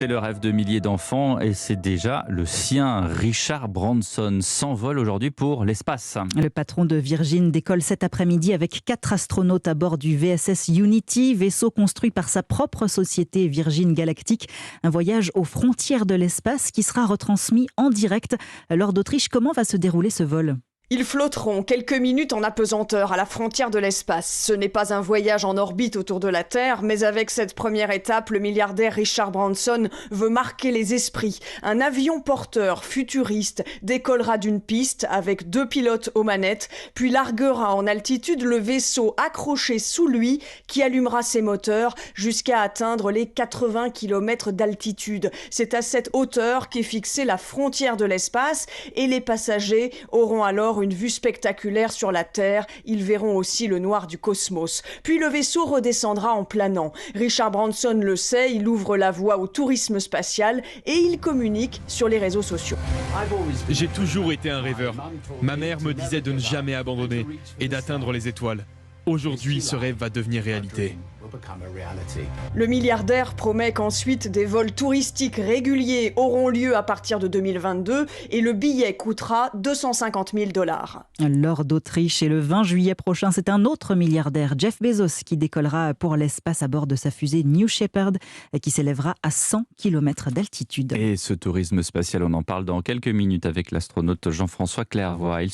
C'est le rêve de milliers d'enfants et c'est déjà le sien. Richard Branson s'envole aujourd'hui pour l'espace. Le patron de Virgin décolle cet après-midi avec 4 astronautes à bord du VSS Unity, vaisseau construit par sa propre société Virgin Galactic. Un voyage aux frontières de l'espace qui sera retransmis en direct lors d'Autriche. Comment va se dérouler ce vol ? Ils flotteront quelques minutes en apesanteur à la frontière de l'espace. Ce n'est pas un voyage en orbite autour de la Terre, mais avec cette première étape, le milliardaire Richard Branson veut marquer les esprits. Un avion porteur futuriste décollera d'une piste avec 2 pilotes aux manettes, puis larguera en altitude le vaisseau accroché sous lui qui allumera ses moteurs jusqu'à atteindre les 80 km d'altitude. C'est à cette hauteur qu'est fixée la frontière de l'espace et les passagers auront alors une vue spectaculaire sur la Terre. Ils verront aussi le noir du cosmos. Puis le vaisseau redescendra en planant. Richard Branson le sait, il ouvre la voie au tourisme spatial et il communique sur les réseaux sociaux. J'ai toujours été un rêveur. Ma mère me disait de ne jamais abandonner et d'atteindre les étoiles. Aujourd'hui, ce rêve va devenir réalité. Le milliardaire promet qu'ensuite des vols touristiques réguliers auront lieu à partir de 2022 et le billet coûtera 250 000 $. Lors d'Autriche et le 20 juillet prochain, c'est un autre milliardaire, Jeff Bezos, qui décollera pour l'espace à bord de sa fusée New Shepard qui s'élèvera à 100 km d'altitude. Et ce tourisme spatial, on en parle dans quelques minutes avec l'astronaute Jean-François Clairvoy.